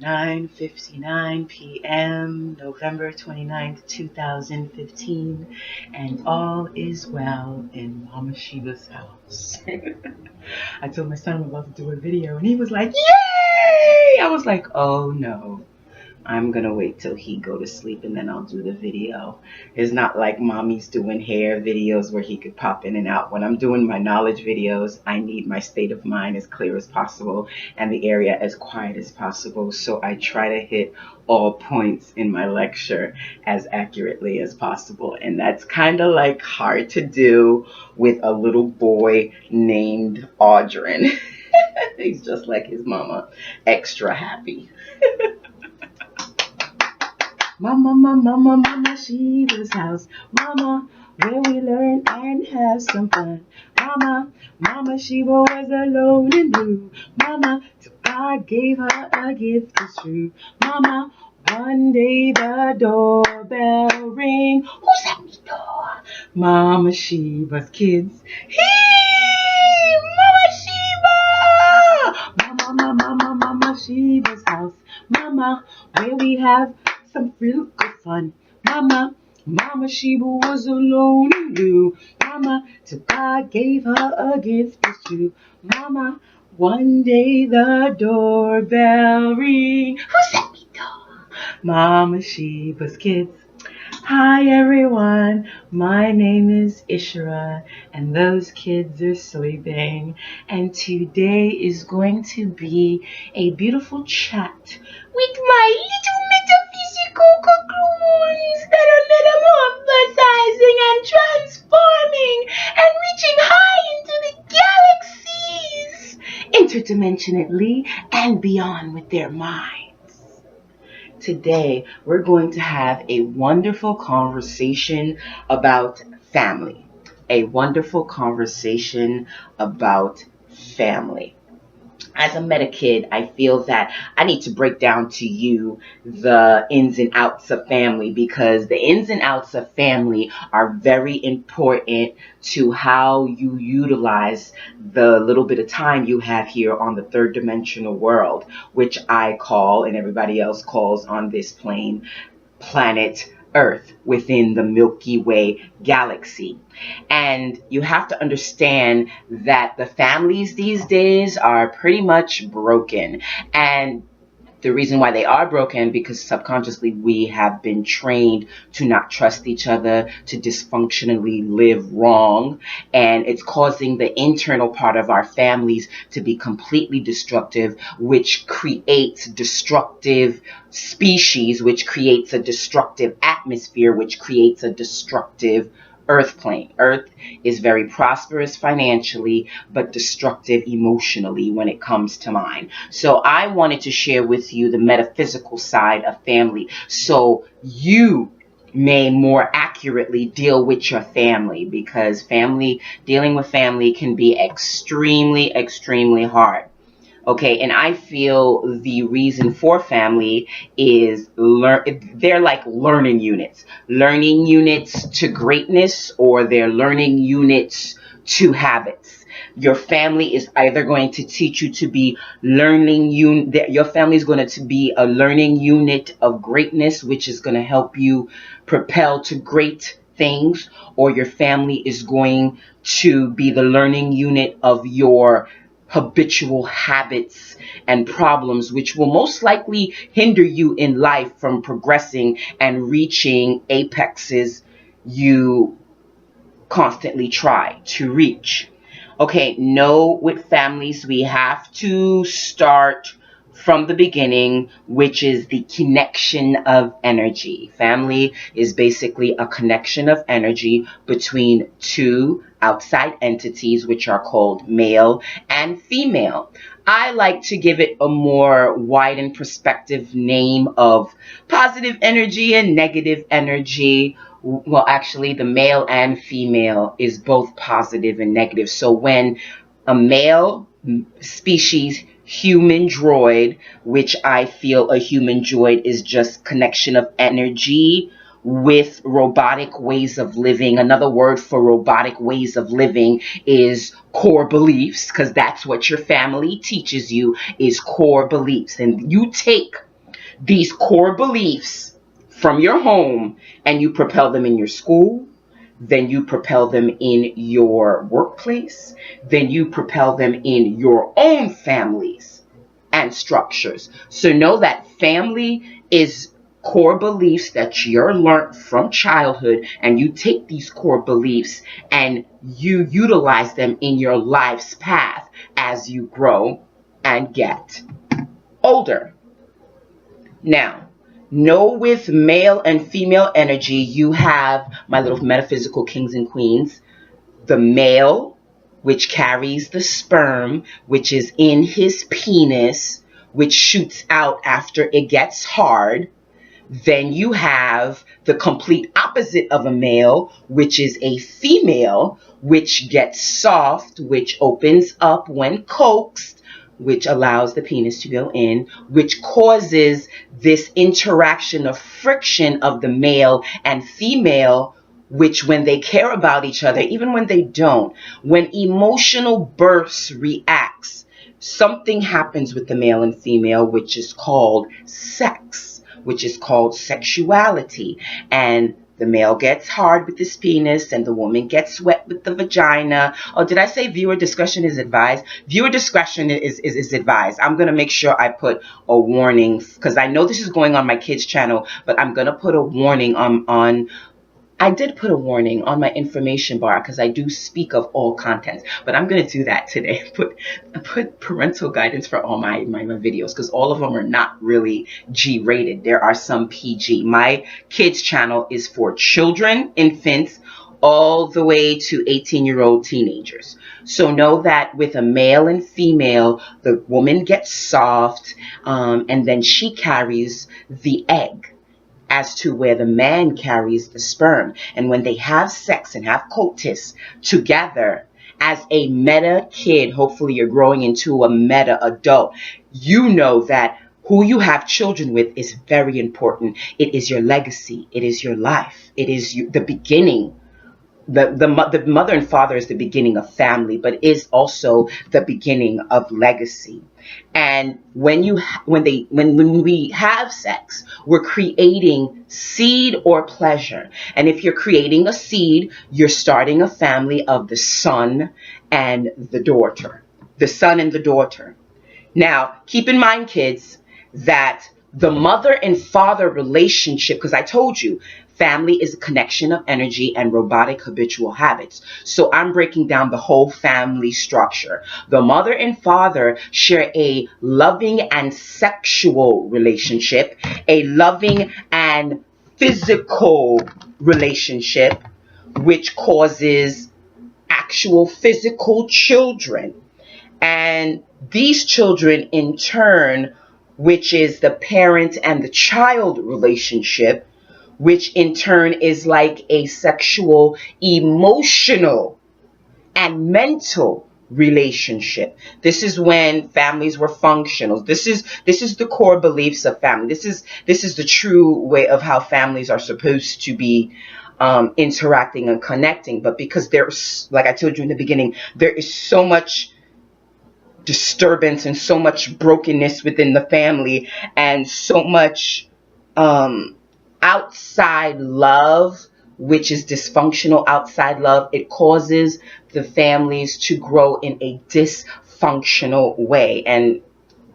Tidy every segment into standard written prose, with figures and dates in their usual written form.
9:59 p.m., November 29th, 2015, and all is well in Mama Shiva's house. I told my son I'm about to do a video, and he was like, yay! I was like, oh no. I'm gonna wait till he go to sleep and then I'll do the video. It's not like mommy's doing hair videos where he could pop in and out. When I'm doing my knowledge videos, I need my state of mind as clear as possible and the area as quiet as possible. So I try to hit all points in my lecture as accurately as possible. And that's kind of like hard to do with a little boy named Audrin. He's just like his mama, extra happy. Mama, mama, mama, mama, Shiva's house. Mama, where we learn and have some fun. Mama, mama, Shiva was alone and blue. Mama, so God gave her a gift, it's true. Mama, one day the doorbell ring. Who's at the door? Mama Shiva's kids. Hey, Mama Shiva! Mama, mama, mama, mama, Shiva's house. Mama, where we have some real good fun. Mama, Mama Shiva was alone and blue. Mama, so God gave her a gift, it's true. Mama, one day the doorbell ring. Who's at the door? Mama Shiva's kids. Hi everyone, my name is Ishra and those kids are sleeping, and today is going to be a beautiful chat with my little metaphysical cocoons that are metamorphosizing and transforming and reaching high into the galaxies, interdimensionally and beyond with their minds. Today, we're going to have a wonderful conversation about family. A wonderful conversation about family. As a meta kid, I feel that I need to break down to you the ins and outs of family, because the ins and outs of family are very important to how you utilize the little bit of time you have here on the third dimensional world, which I call, and everybody else calls on this plane, planet Earth within the Milky Way galaxy. And you have to understand that the families these days are pretty much broken. And the reason why they are broken, because subconsciously we have been trained to not trust each other, to dysfunctionally live wrong, and it's causing the internal part of our families to be completely destructive, which creates destructive species, which creates a destructive atmosphere, which creates a destructive Earth plane. Earth is very prosperous financially, but destructive emotionally when it comes to mine. So I wanted to share with you the metaphysical side of family, so you may more accurately deal with your family, because dealing with family can be extremely, extremely hard. Okay, and I feel the reason for family is they're like learning units to greatness, or they're learning units to habits. Your family is either going to teach you to be your family is going to be a learning unit of greatness, which is going to help you propel to great things, or your family is going to be the learning unit of your habitual habits and problems, which will most likely hinder you in life from progressing and reaching apexes you constantly try to reach. Okay, no, with families, we have to start from the beginning, which is the connection of energy. Family is basically a connection of energy between two outside entities, which are called male and female. I like to give it a more wide and perspective name of positive energy and negative energy. Well, actually, the male and female is both positive and negative. So when a male species human droid, which I feel a human droid is just connection of energy with robotic ways of living. Another word for robotic ways of living is core beliefs, because that's what your family teaches you, is core beliefs. And you take these core beliefs from your home and you propel them in your school, then you propel them in your workplace, then you propel them in your own families and structures. So know that family is core beliefs that you're learned from childhood, and you take these core beliefs and you utilize them in your life's path as you grow and get older. Now, know with male and female energy, you have my little metaphysical kings and queens. The male, which carries the sperm, which is in his penis, which shoots out after it gets hard. Then you have the complete opposite of a male, which is a female, which gets soft, which opens up when coaxed, which allows the penis to go in, which causes this interaction of friction of the male and female, which when they care about each other, even when they don't, when emotional bursts reacts, something happens with the male and female, which is called sex, which is called sexuality. And the male gets hard with his penis and the woman gets wet with the vagina. Oh, did I say viewer discretion is advised? Viewer discretion is advised. I'm going to make sure I put a warning, because I know this is going on my kids' channel, but I'm going to put a warning on I did put a warning on my information bar because I do speak of all contents, but I'm going to do that today. Put parental guidance for all my videos, because all of them are not really G rated. There are some PG. My kids channel is for children, infants, all the way to 18-year-old teenagers. So know that with a male and female, the woman gets soft, and then she carries the egg as to where the man carries the sperm. And when they have sex and have coitus together as a meta kid, hopefully you're growing into a meta adult, you know that who you have children with is very important. It is your legacy. It is your life. It is the beginning. The mother and father is the beginning of family, but is also the beginning of legacy. And when we have sex, we're creating seed or pleasure. And if you're creating a seed, you're starting a family of the son and the daughter. The son and the daughter. Now, keep in mind, kids, that the mother and father relationship, because I told you, family is a connection of energy and robotic habitual habits. So I'm breaking down the whole family structure. The mother and father share a loving and sexual relationship, a loving and physical relationship, which causes actual physical children. And these children, in turn, which is the parent and the child relationship, which in turn is like a sexual, emotional, and mental relationship. This is when families were functional. This is the core beliefs of family. This is the true way of how families are supposed to be interacting and connecting. But because there's, like I told you in the beginning, there is so much disturbance and so much brokenness within the family, and so much outside love, which is dysfunctional outside love, it causes the families to grow in a dysfunctional way. And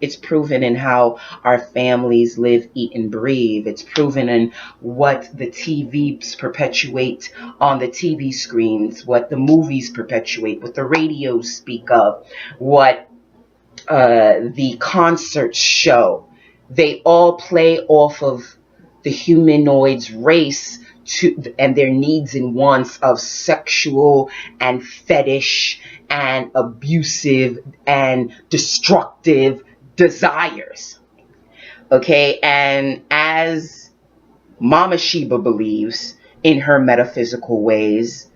it's proven in how our families live, eat, and breathe. It's proven in what the TVs perpetuate on the TV screens, what the movies perpetuate, what the radios speak of, what the concerts show. They all play off of the humanoids race and their needs and wants of sexual and fetish and abusive and destructive desires. Okay, and as Mama Sheba believes in her metaphysical ways,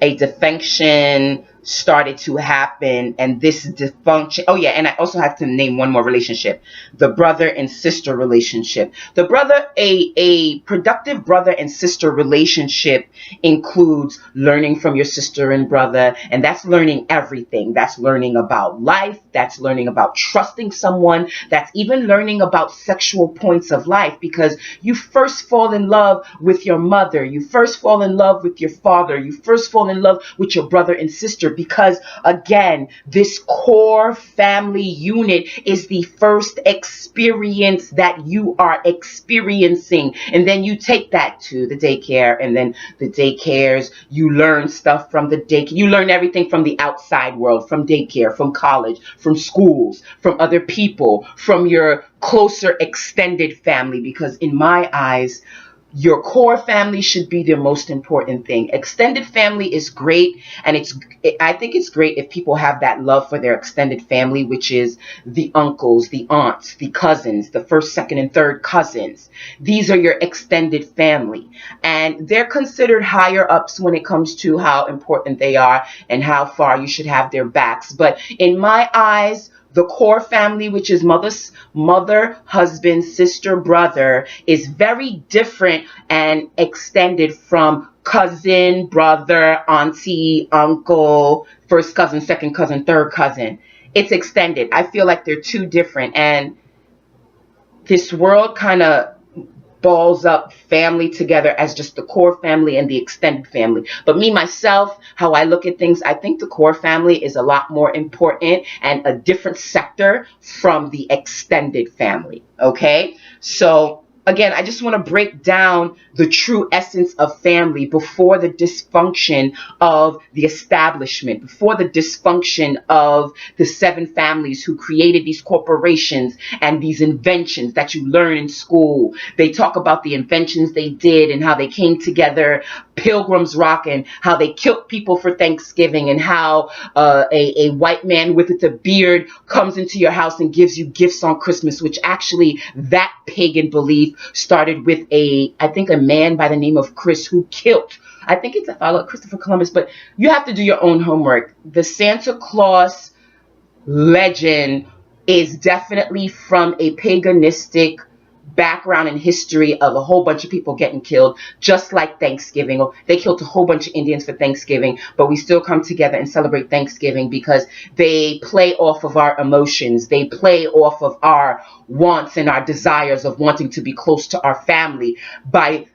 a defection started to happen, and this dysfunction. Oh yeah, and I also have to name one more relationship: the brother and sister relationship. A productive brother and sister relationship includes learning from your sister and brother, and that's learning everything. That's learning about life, that's learning about trusting someone, that's even learning about sexual points of life, because you first fall in love with your mother, you first fall in love with your father, you first fall in love with your brother and sister, because again, this core family unit is the first experience that you are experiencing. And then you take that to the daycare, and then the daycares, you learn stuff from the daycare. You learn everything from the outside world, from daycare, from college, from schools, from other people, from your closer extended family, because in my eyes, your core family should be the most important thing. Extended family is great, and I think it's great if people have that love for their extended family, which is the uncles, the aunts, the cousins, the first, second, and third cousins. These are your extended family, and they're considered higher ups when it comes to how important they are and how far you should have their backs. But in my eyes, the core family, which is mother, husband, sister, brother, is very different and extended from cousin, brother, auntie, uncle, first cousin, second cousin, third cousin. It's extended. I feel like they're two different. And this world kind of balls up family together as just the core family and the extended family. But me, myself, how I look at things, I think the core family is a lot more important and a different sector from the extended family. Okay? So again, I just want to break down the true essence of family before the dysfunction of the establishment, before the dysfunction of the seven families who created these corporations and these inventions that you learn in school. They talk about the inventions they did and how they came together, Pilgrim's Rock, and how they killed people for Thanksgiving, and how a white man with a beard comes into your house and gives you gifts on Christmas, which actually that pagan belief started with I think a man by the name of Chris who killed, I think it's a fellow Christopher Columbus, but you have to do your own homework. The Santa Claus legend is definitely from a paganistic background and history of a whole bunch of people getting killed, just like Thanksgiving. They killed a whole bunch of Indians for Thanksgiving, but we still come together and celebrate Thanksgiving because they play off of our emotions. They play off of our wants and our desires of wanting to be close to our family by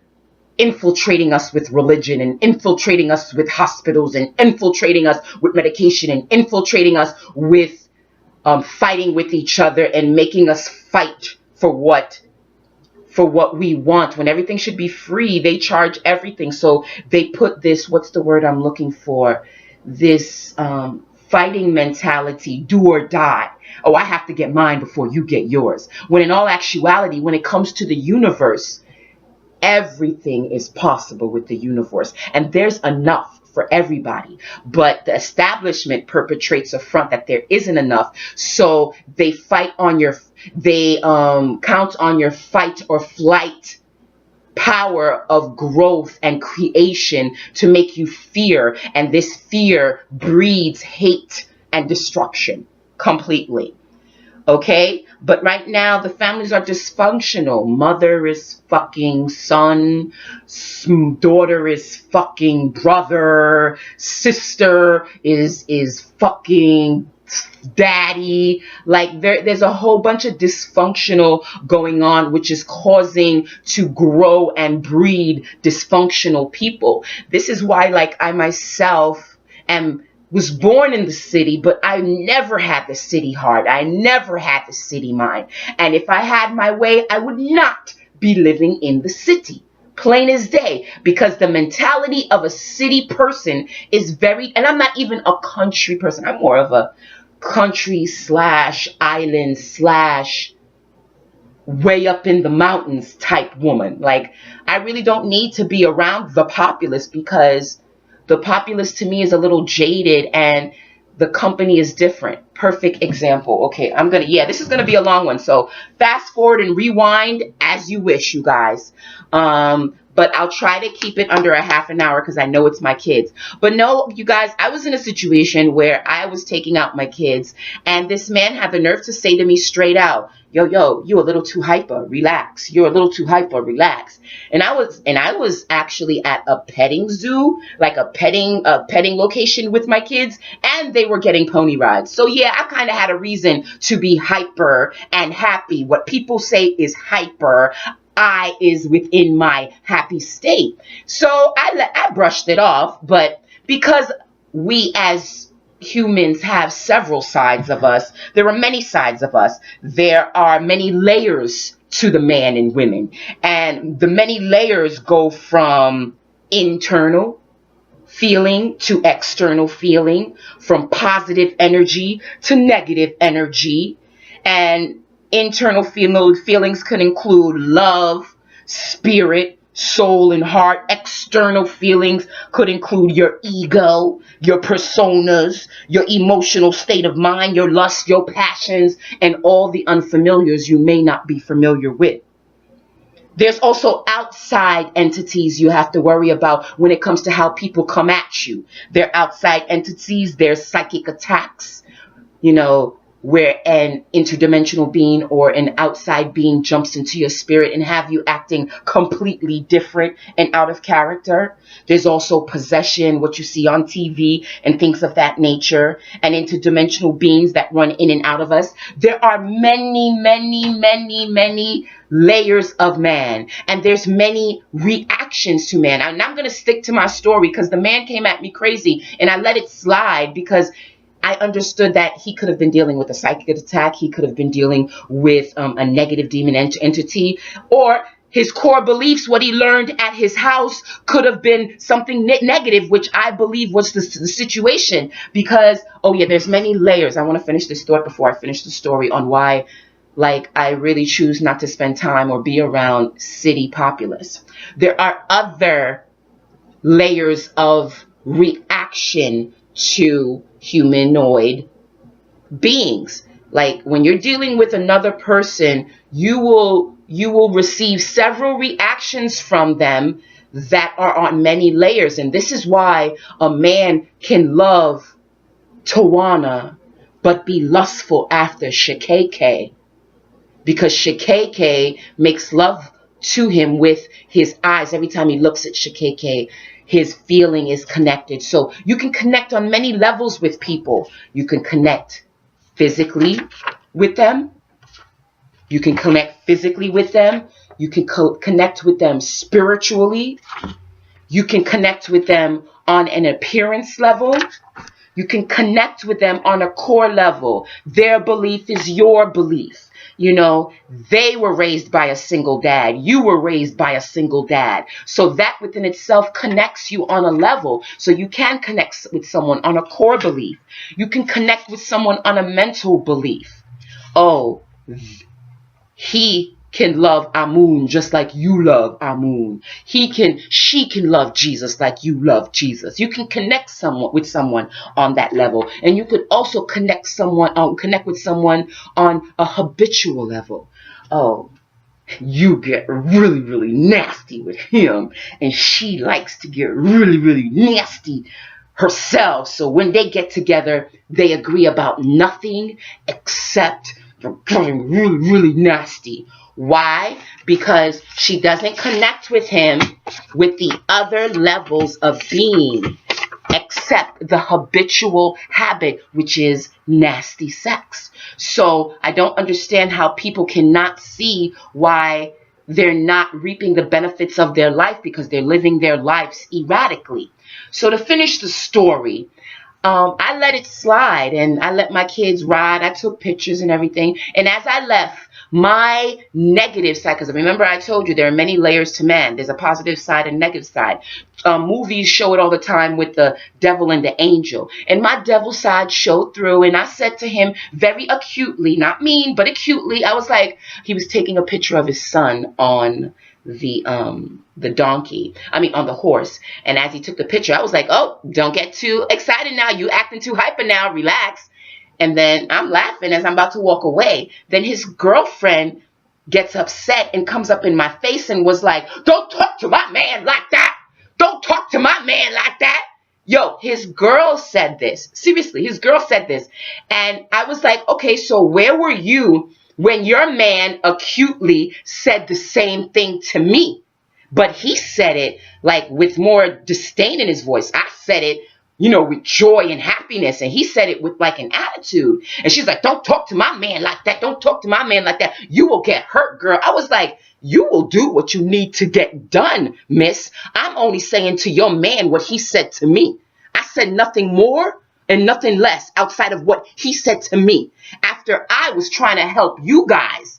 infiltrating us with religion and infiltrating us with hospitals and infiltrating us with medication and infiltrating us with fighting with each other and making us fight for what we want, when everything should be free. They charge everything. So they put this, what's the word I'm looking for? This fighting mentality, do or die. Oh, I have to get mine before you get yours. When in all actuality, when it comes to the universe, everything is possible with the universe. And there's enough for everybody. But the establishment perpetrates a front that there isn't enough. So they count on your fight or flight power of growth and creation to make you fear. And this fear breeds hate and destruction completely. Okay? But right now, the families are dysfunctional. Mother is fucking son. Daughter is fucking brother. Sister is fucking daddy. Like there's a whole bunch of dysfunctional going on, which is causing to grow and breed dysfunctional people. This is why, like, I myself was born in the city, but I never had the city heart. I never had the city mind. And if I had my way, I would not be living in the city. Plain as day. Because the mentality of a city person is and I'm not even a country person. I'm more of a country / island / way up in the mountains type woman. Like, I really don't need to be around the populace, because the populace to me is a little jaded and the company is different. perfect example. Okay, this is gonna be a long one. So fast forward and rewind as you wish, you guys. But I'll try to keep it under a half an hour because I know it's my kids. But no, you guys, I was in a situation where I was taking out my kids, and this man had the nerve to say to me straight out, yo, you a little too hyper, relax. You're a little too hyper, relax. And I was actually at a petting zoo, like a petting location with my kids, and they were getting pony rides. So yeah, I kind of had a reason to be hyper and happy. What people say is hyper, I is within my happy state. So I brushed it off, but because we as humans have several sides of us, there are many sides of us. There are many layers to the man and women, and the many layers go from internal feeling to external feeling, from positive energy to negative energy. And internal feelings could include love, spirit, soul, and heart. External feelings could include your ego, your personas, your emotional state of mind, your lust, your passions, and all the unfamiliars you may not be familiar with. There's also outside entities you have to worry about when it comes to how people come at you. They're outside entities, there's psychic attacks, where an interdimensional being or an outside being jumps into your spirit and have you acting completely different and out of character. There's also possession, what you see on TV and things of that nature, and interdimensional beings that run in and out of us. There are many, many, many, many layers of man, and there's many reactions to man. And I'm going to stick to my story because the man came at me crazy and I let it slide because I understood that he could have been dealing with a psychic attack. He could have been dealing with a negative demon entity, or his core beliefs, what he learned at his house, could have been something negative, which I believe was the situation. Because, there's many layers. I want to finish this thought before I finish the story on why, I really choose not to spend time or be around city populace. There are other layers of reaction to humanoid beings. Like when you're dealing with another person, you will receive several reactions from them that are on many layers. And this is why a man can love Tawana but be lustful after Shikeke, because Shikeke makes love to him with his eyes. Every time he looks at Shikeke, his feeling is connected. So you can connect on many levels with people. You can connect physically with them. You can connect physically with them. You can connect with them spiritually. You can connect with them on an appearance level. You can connect with them on a core level. Their belief is your belief. They were raised by a single dad. You were raised by a single dad. So that within itself connects you on a level. So you can connect with someone on a core belief. You can connect with someone on a mental belief. Oh, he can love Amun just like you love Amun. She can love Jesus like you love Jesus. You can connect with someone on that level, and you could also connect with someone on a habitual level. Oh, you get really, really nasty with him, and she likes to get really, really nasty herself. So when they get together, they agree about nothing except for getting really, really nasty. Why? Because she doesn't connect with him with the other levels of being except the habitual habit, which is nasty sex. So I don't understand how people cannot see why they're not reaping the benefits of their life, because they're living their lives erratically. So to finish the story, I let it slide and I let my kids ride. I took pictures and everything. And as I left, my negative side, because remember I told you there are many layers to man. There's a positive side and negative side. Movies show it all the time with the devil and the angel. And my devil side showed through, and I said to him very acutely, not mean, but acutely, I was like, he was taking a picture of his son on the horse. And as he took the picture, I was like, oh, don't get too excited now. You acting too hyper now. Relax. And then I'm laughing as I'm about to walk away. Then his girlfriend gets upset and comes up in my face and was like, don't talk to my man like that. Don't talk to my man like that. Yo, his girl said this. Seriously, his girl said this. And I was like, okay, so where were you when your man acutely said the same thing to me? But he said it like with more disdain in his voice. I said it, with joy and happiness. And he said it with like an attitude. And she's like, don't talk to my man like that. Don't talk to my man like that. You will get hurt, girl. I was like, you will do what you need to get done, miss. I'm only saying to your man what he said to me. I said nothing more and nothing less outside of what he said to me. After I was trying to help you guys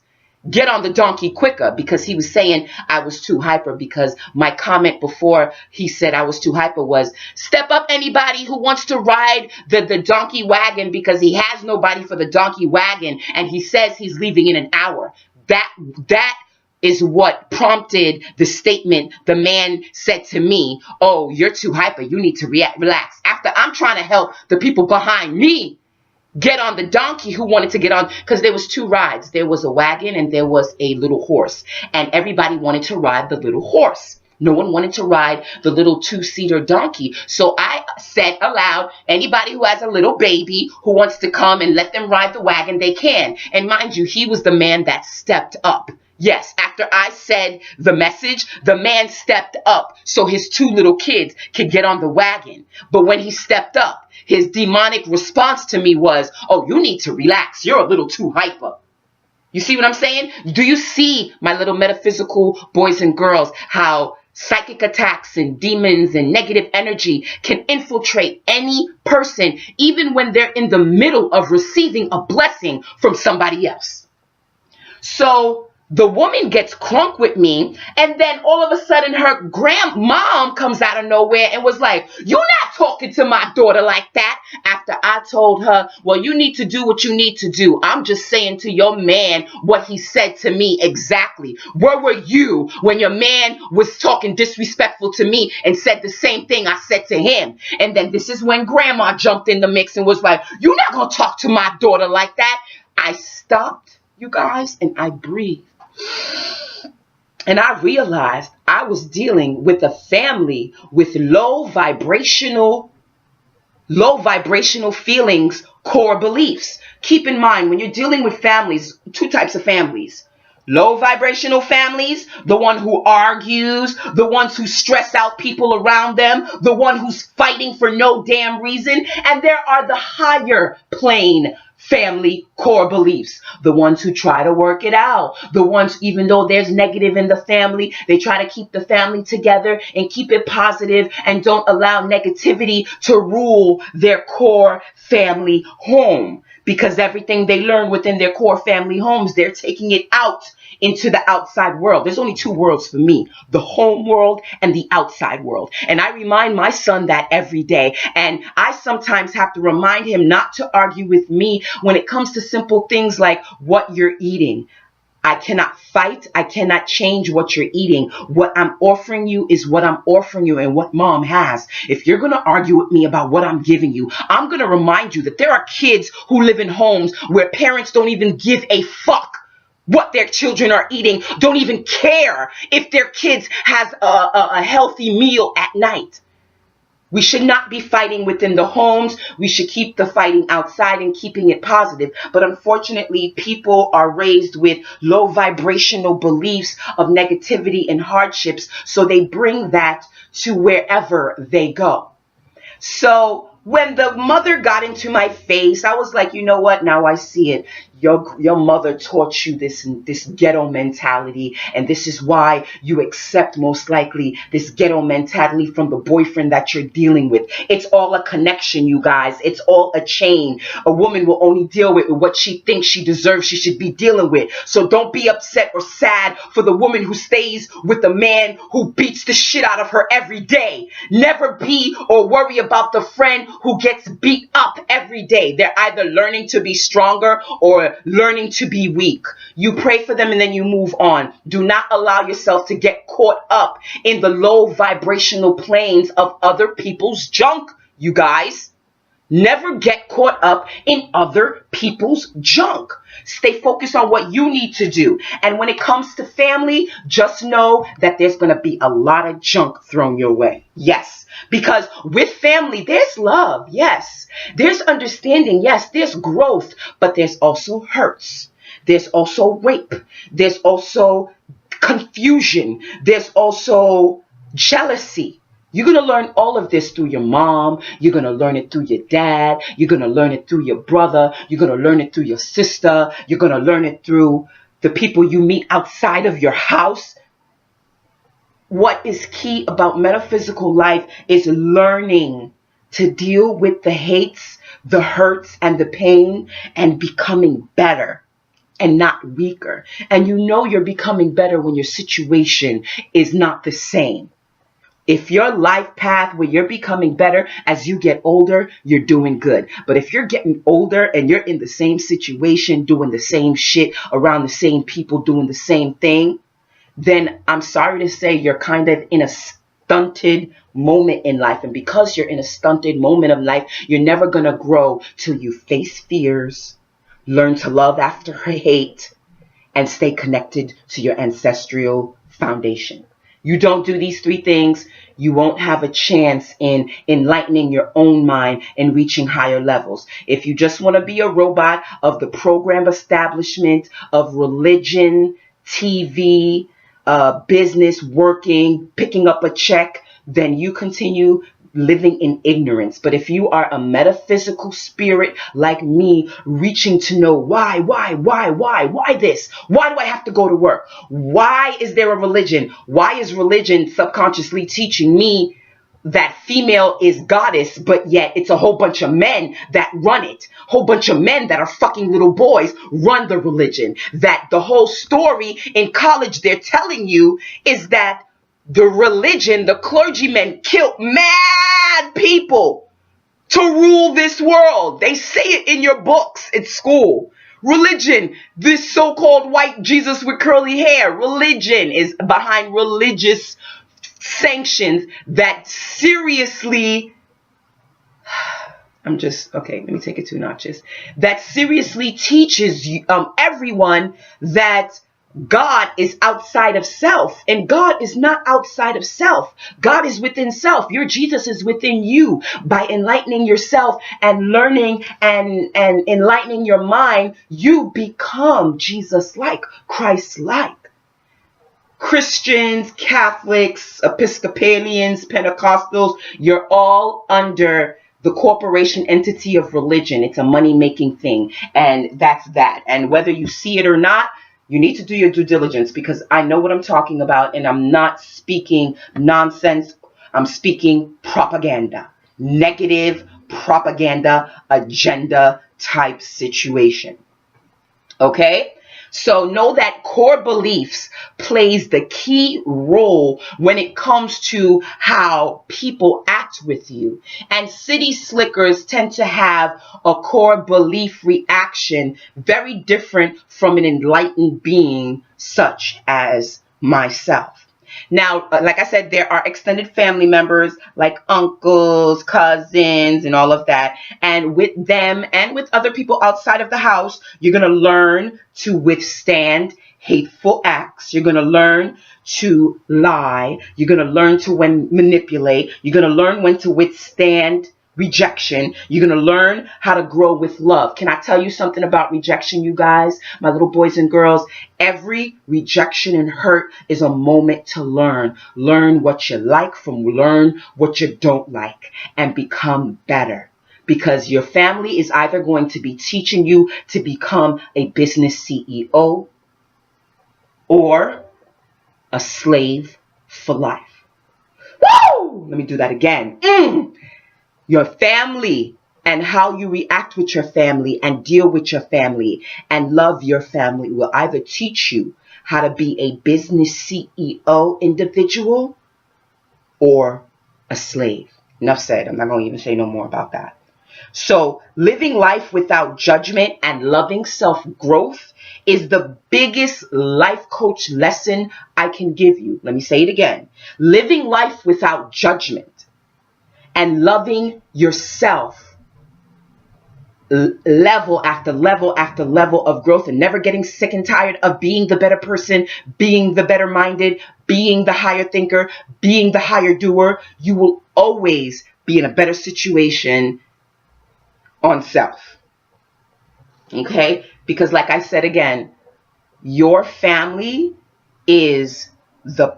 get on the donkey quicker, because he was saying I was too hyper, because my comment before he said I was too hyper was, step up anybody who wants to ride the donkey wagon, because he has nobody for the donkey wagon and he says he's leaving in an hour. That is what prompted the statement the man said to me, oh, you're too hyper, you need to relax. After I'm trying to help the people behind me get on the donkey who wanted to get on, because there was two rides. There was a wagon and there was a little horse, and everybody wanted to ride the little horse. No one wanted to ride the little two-seater donkey. So I said aloud, anybody who has a little baby who wants to come and let them ride the wagon, they can. And mind you, he was the man that stepped up. Yes, after I said the message, the man stepped up so his two little kids could get on the wagon. But when he stepped up, his demonic response to me was, oh, you need to relax. You're a little too hyper. You see what I'm saying? Do you see, my little metaphysical boys and girls, how psychic attacks and demons and negative energy can infiltrate any person, even when they're in the middle of receiving a blessing from somebody else? So the woman gets crunk with me, and then all of a sudden her grandmom comes out of nowhere and was like, you're not talking to my daughter like that. After I told her, well, you need to do what you need to do. I'm just saying to your man what he said to me exactly. Where were you when your man was talking disrespectful to me and said the same thing I said to him? And then this is when grandma jumped in the mix and was like, you're not going to talk to my daughter like that. I stopped, you guys, and I breathed. And I realized I was dealing with a family with low vibrational feelings, core beliefs. Keep in mind, when you're dealing with families, two types of families. Low vibrational families, the one who argues, the ones who stress out people around them, the one who's fighting for no damn reason. And there are the higher plane family core beliefs, the ones who try to work it out, the ones, even though there's negative in the family, they try to keep the family together and keep it positive and don't allow negativity to rule their core family home, because everything they learn within their core family homes, they're taking it out into the outside world. There's only two worlds for me, the home world and the outside world. And I remind my son that every day. And I sometimes have to remind him not to argue with me when it comes to simple things like what you're eating. I cannot fight. I cannot change what you're eating. What I'm offering you is what I'm offering you and what mom has. If you're going to argue with me about what I'm giving you, I'm going to remind you that there are kids who live in homes where parents don't even give a fuck what their children are eating, don't even care if their kids has a healthy meal at night. We should not be fighting within the homes. We should keep the fighting outside and keeping it positive. But unfortunately, people are raised with low vibrational beliefs of negativity and hardships. So they bring that to wherever they go. So when the mother got into my face, I was like, you know what? Now I see it. Your mother taught you this ghetto mentality, and this is why you accept most likely this ghetto mentality from the boyfriend that you're dealing with. It's all a connection, you guys. It's all a chain. A woman will only deal with what she thinks she deserves, she should be dealing with. So don't be upset or sad for the woman who stays with the man who beats the shit out of her every day. Never be or worry about the friend who gets beat up every day. They're either learning to be stronger or learning to be weak. You pray for them and then you move on. Do not allow yourself to get caught up in the low vibrational planes of other people's junk, you guys. Never get caught up in other people's junk. Stay focused on what you need to do. And when it comes to family, just know that there's going to be a lot of junk thrown your way. Yes. Because with family, there's love. Yes. There's understanding. Yes. There's growth. But there's also hurts. There's also rape. There's also confusion. There's also jealousy. You're going to learn all of this through your mom. You're going to learn it through your dad. You're going to learn it through your brother. You're going to learn it through your sister. You're going to learn it through the people you meet outside of your house. What is key about metaphysical life is learning to deal with the hates, the hurts, and the pain, and becoming better and not weaker. And you know you're becoming better when your situation is not the same. If your life path where you're becoming better as you get older, you're doing good. But if you're getting older and you're in the same situation, doing the same shit, around the same people, doing the same thing, then I'm sorry to say you're kind of in a stunted moment in life. And because you're in a stunted moment of life, you're never going to grow till you face fears, learn to love after hate, and stay connected to your ancestral foundation. You don't do these three things, you won't have a chance in enlightening your own mind and reaching higher levels. If you just want to be a robot of the program establishment, of religion, TV, business, working, picking up a check, then you continue living in ignorance. But if you are a metaphysical spirit like me, reaching to know why this? Why do I have to go to work? Why is there a religion? Why is religion subconsciously teaching me that female is goddess, but yet it's a whole bunch of men that run it? Whole bunch of men that are fucking little boys run the religion. That the whole story in college they're telling you is that the religion, the clergymen killed mad people to rule this world. They say it in your books at school. Religion, this so-called white Jesus with curly hair, religion is behind religious sanctions that seriously, let me take it 2 notches. That seriously teaches everyone that God is outside of self, and God is not outside of self. God is within self. Your Jesus is within you. By enlightening yourself and learning and enlightening your mind, you become Jesus-like, Christ-like. Christians, Catholics, Episcopalians, Pentecostals, you're all under the corporation entity of religion. It's a money-making thing, and that's that. And whether you see it or not, you need to do your due diligence, because I know what I'm talking about, and I'm not speaking nonsense. I'm speaking propaganda, negative propaganda, agenda type situation. Okay? So know that core beliefs plays the key role when it comes to how people act with you. And city slickers tend to have a core belief reaction very different from an enlightened being such as myself. Now, like I said, there are extended family members like uncles, cousins, and all of that. And with them and with other people outside of the house, you're going to learn to withstand hateful acts. You're going to learn to lie. You're going to learn to manipulate. You're going to learn when to withstand rejection. You're going to learn how to grow with love. Can I tell you something about rejection, you guys, my little boys and girls? Every rejection and hurt is a moment to learn. Learn what you like from learn what you don't like, and become better. Because your family is either going to be teaching you to become a business CEO or a slave for life. Woo! Let me do that again. Your family and how you react with your family and deal with your family and love your family will either teach you how to be a business CEO individual or a slave. Enough said. I'm not going to even say no more about that. So living life without judgment and loving self-growth is the biggest life coach lesson I can give you. Let me say it again. Living life without judgment and loving yourself level after level after level of growth and never getting sick and tired of being the better person, being the better minded, being the higher thinker, being the higher doer, you will always be in a better situation on self. Okay? Because like I said again, your family is the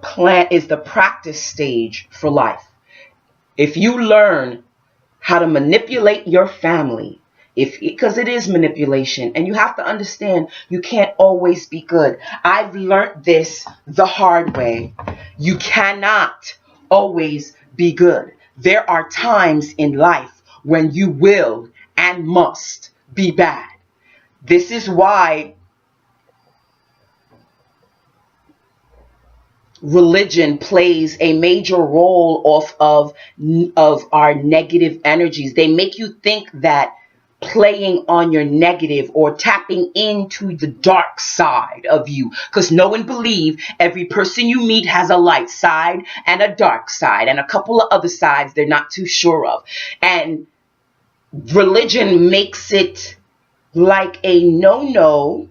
practice stage for life. If you learn how to manipulate your family, because it is manipulation, and you have to understand you can't always be good. I've learned this the hard way. You cannot always be good. There are times in life when you will and must be bad. This is why religion plays a major role of our negative energies. They make you think that playing on your negative or tapping into the dark side of you, because know and believe every person you meet has a light side and a dark side and a couple of other sides they're not too sure of. And religion makes it like a no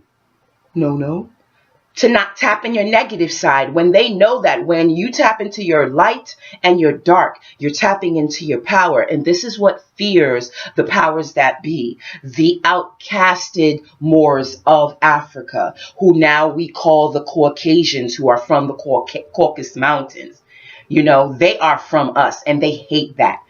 to not tap in your negative side, when they know that when you tap into your light and your dark, you're tapping into your power. And this is what fears the powers that be, the outcasted Moors of Africa, who now we call the Caucasians, who are from the Caucasus Mountains. You know, they are from us and they hate that.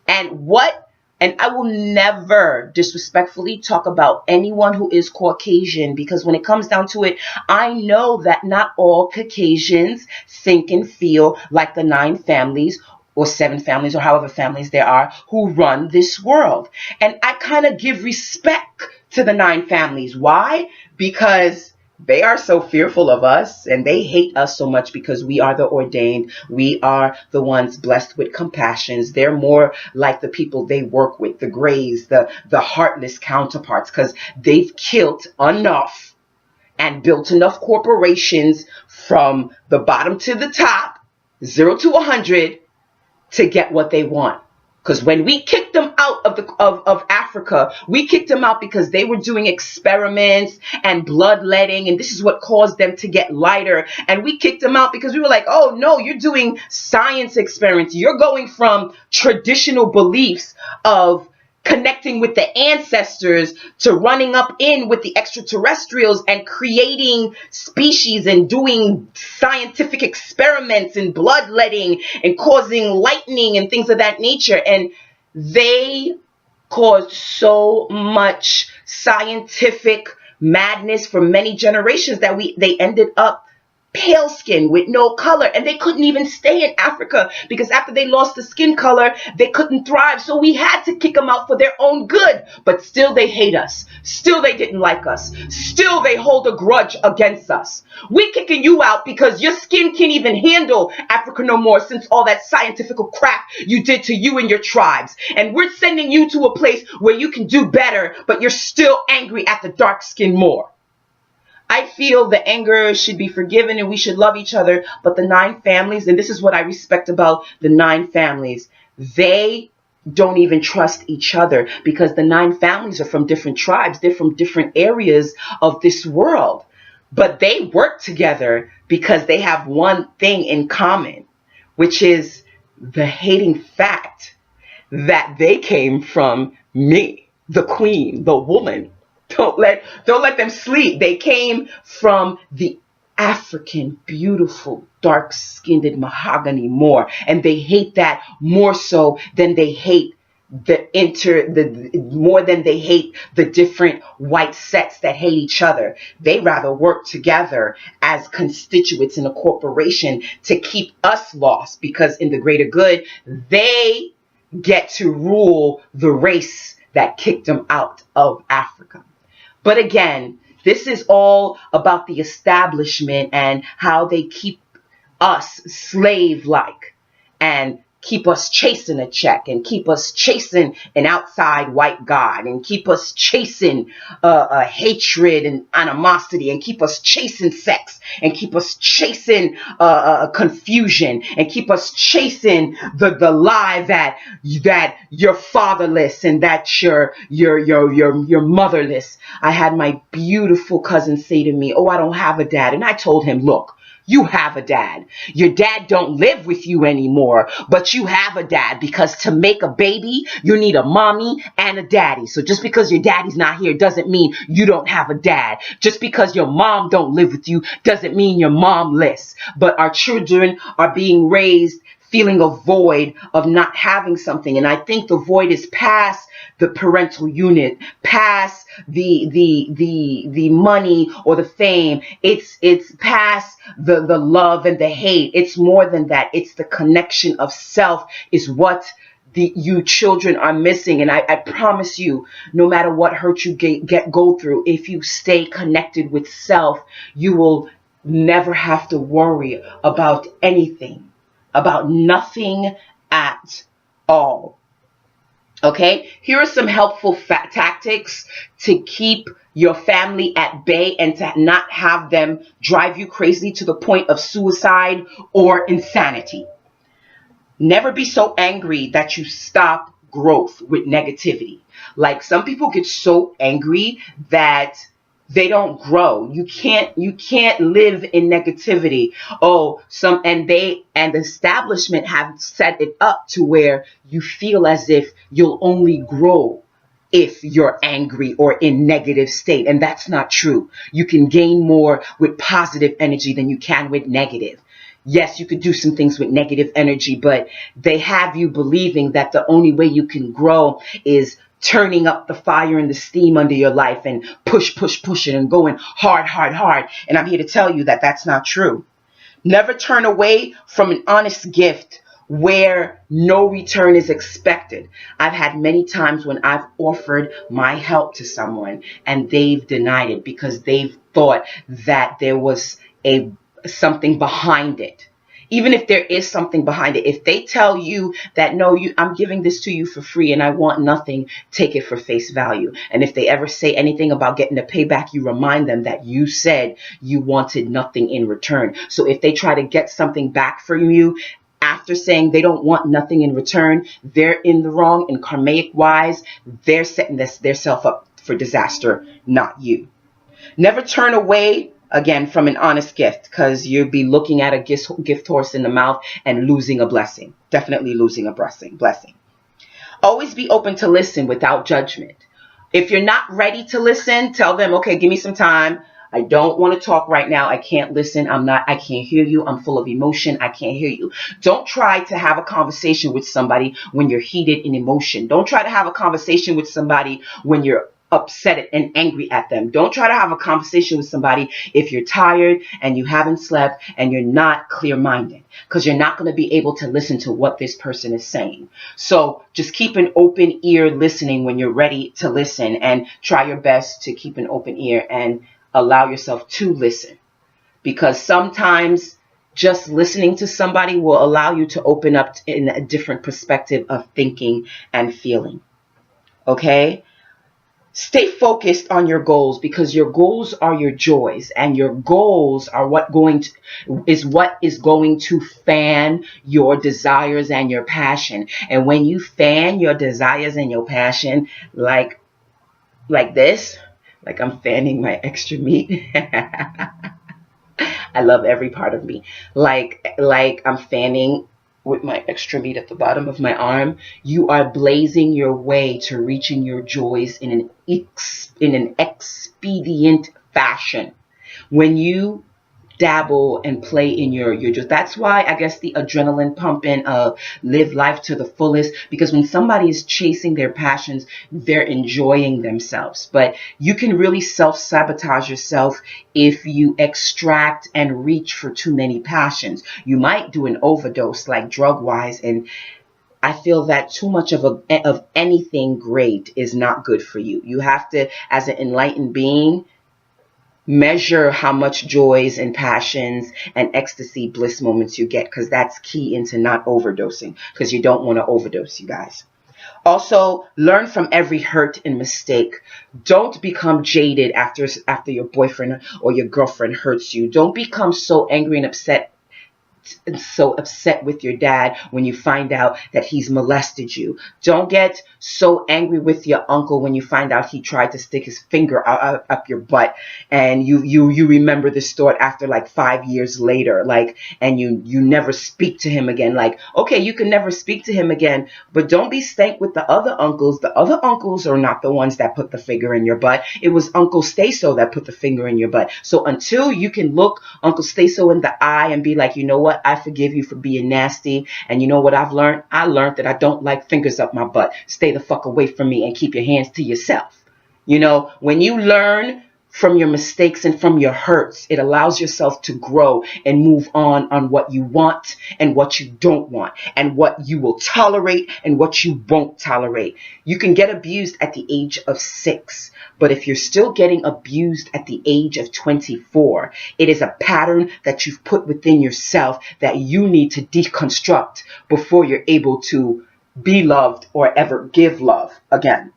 And I will never disrespectfully talk about anyone who is Caucasian, because when it comes down to it, I know that not all Caucasians think and feel like the 9 families or 7 families or however families there are who run this world. And I kind of give respect to the 9 families. Why? Because they are so fearful of us and they hate us so much because we are the ordained. We are the ones blessed with compassions. They're more like the people they work with, the grays, the heartless counterparts, because they've killed enough and built enough corporations from the bottom to the top, 0 to 100, to get what they want. Because when we kicked them out of Africa, we kicked them out because they were doing experiments and bloodletting, and this is what caused them to get lighter. And we kicked them out because we were like, oh no, you're doing science experiments. You're going from traditional beliefs of connecting with the ancestors to running up in with the extraterrestrials and creating species and doing scientific experiments and bloodletting and causing lightning and things of that nature. And they caused so much scientific madness for many generations that they ended up pale skin with no color, and they couldn't even stay in Africa because after they lost the skin color, they couldn't thrive. So we had to kick them out for their own good, but still they hate us. Still they didn't like us. Still they hold a grudge against us. We kicking you out because your skin can't even handle Africa no more since all that scientific crap you did to you and your tribes. And we're sending you to a place where you can do better, but you're still angry at the dark skin more. I feel the anger should be forgiven and we should love each other. But the 9 families, and this is what I respect about the 9 families, they don't even trust each other because the 9 families are from different tribes. They're from different areas of this world. But they work together because they have one thing in common, which is the hating fact that they came from me, the queen, the woman. Don't let them sleep. They came from the African, beautiful, dark-skinned mahogany Moor, and they hate that more so than they hate more than they hate the different white sets that hate each other. They rather work together as constituents in a corporation to keep us lost, because in the greater good, they get to rule the race that kicked them out of Africa. But again, this is all about the establishment and how they keep us slave-like and keep us chasing a check, and keep us chasing an outside white God, and keep us chasing hatred and animosity, and keep us chasing sex, and keep us chasing confusion, and keep us chasing the lie that you're fatherless and that you're motherless. I had my beautiful cousin say to me, "Oh, I don't have a dad." And I told him, "Look, you have a dad. Your dad don't live with you anymore, but you have a dad, because to make a baby, you need a mommy and a daddy. So just because your daddy's not here doesn't mean you don't have a dad. Just because your mom don't live with you doesn't mean you're momless." But our children are being raised feeling a void of not having something. And I think the void is past the parental unit, past the money or the fame. It's past the love and the hate. It's more than that. It's the connection of self is what you children are missing. And I promise you, no matter what hurt you go through, if you stay connected with self, you will never have to worry about anything, about nothing at all. Okay, here are some helpful tactics to keep your family at bay and to not have them drive you crazy to the point of suicide or insanity. Never be so angry that you stop growth with negativity. Like, some people get so angry that they don't grow. You can't live in negativity. And the establishment have set it up to where you feel as if you'll only grow if you're angry or in negative state. And that's not true. You can gain more with positive energy than you can with negative. Yes, you could do some things with negative energy, but they have you believing that the only way you can grow is turning up the fire and the steam under your life and pushing and going hard. And I'm here to tell you that that's not true. Never turn away from an honest gift where no return is expected. I've had many times when I've offered my help to someone and they've denied it because they've thought that there was something behind it. Even if there is something behind it, if they tell you that, "No, I'm giving this to you for free and I want nothing," take it for face value. And if they ever say anything about getting a payback, you remind them that you said you wanted nothing in return. So if they try to get something back from you after saying they don't want nothing in return, they're in the wrong, and karmic wise, they're setting themselves up for disaster, not you. Never turn away, again, from an honest gift, because you'll be looking at a gift horse in the mouth and losing a blessing. Definitely losing a blessing. Always be open to listen without judgment. If you're not ready to listen, tell them, "Okay, give me some time. I don't want to talk right now. I can't listen. I can't hear you. I'm full of emotion. I can't hear you." Don't try to have a conversation with somebody when you're heated in emotion. Don't try to have a conversation with somebody when you're upset and angry at them. Don't try to have a conversation with somebody if you're tired and you haven't slept and you're not clear-minded, because you're not going to be able to listen to what this person is saying. So just keep an open ear listening when you're ready to listen, and try your best to keep an open ear and allow yourself to listen, because sometimes just listening to somebody will allow you to open up in a different perspective of thinking and feeling. Okay? Stay focused on your goals, because your goals are your joys, and your goals are what is going to fan your desires and your passion. And when you fan your desires and your passion like this, like I'm fanning my extra meat. I love every part of me. Like I'm fanning with my extra meat at the bottom of my arm. You are blazing your way to reaching your joys in an expedient fashion. When you dabble and play in your joy. That's why I guess the adrenaline pumping of live life to the fullest, because when somebody is chasing their passions, they're enjoying themselves. But you can really self-sabotage yourself if you extract and reach for too many passions. You might do an overdose, like drug-wise, and I feel that too much of anything great is not good for you. You have to, as an enlightened being, Measure how much joys and passions and ecstasy bliss moments you get, because that's key into not overdosing, because you don't want to overdose, you guys. Also, learn from every hurt and mistake. Don't become jaded after your boyfriend or your girlfriend hurts you. Don't become so angry and so upset with your dad when you find out that he's molested you. Don't get so angry with your uncle when you find out he tried to stick his finger up your butt, and you remember this story after like 5 years later, like, and you never speak to him again. Like, okay, you can never speak to him again, but don't be stank with the other uncles. The other uncles are not the ones that put the finger in your butt. It was Uncle Stay-So that put the finger in your butt. So until you can look Uncle Stay-So in the eye and be like, you know what, I forgive you for being nasty. And you know what I've learned? I learned that I don't like fingers up my butt. Stay the fuck away from me and keep your hands to yourself. You know, when you learn from your mistakes and from your hurts, it allows yourself to grow and move on what you want and what you don't want, and what you will tolerate and what you won't tolerate. You can get abused at the age of 6, but if you're still getting abused at the age of 24, it is a pattern that you've put within yourself that you need to deconstruct before you're able to be loved or ever give love again.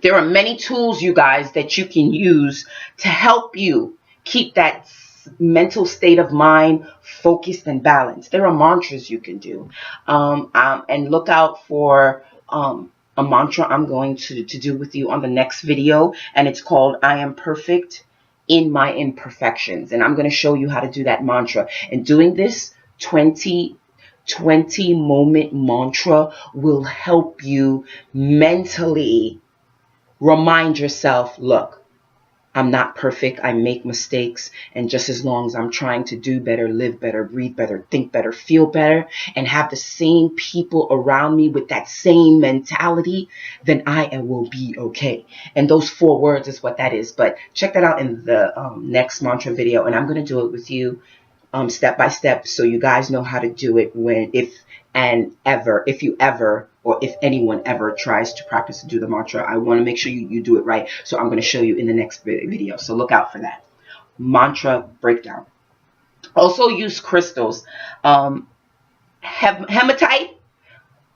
There are many tools, you guys, that you can use to help you keep that mental state of mind focused and balanced. There are mantras you can do. And look out for a mantra I'm going to do with you on the next video. And it's called I Am Perfect in My Imperfections. And I'm going to show you how to do that mantra. And doing this 20 moment mantra will help you mentally remind yourself, look, I'm not perfect. I make mistakes. And just as long as I'm trying to do better, live better, breathe better, think better, feel better, and have the same people around me with that same mentality, then I will be okay. And those 4 words is what that is. But check that out in the next mantra video. And I'm going to do it with you step by step, so you guys know how to do it if anyone ever tries to practice to do the mantra. I want to make sure you do it right. So I'm going to show you in the next video. So look out for that. Mantra breakdown. Also use crystals. Hematite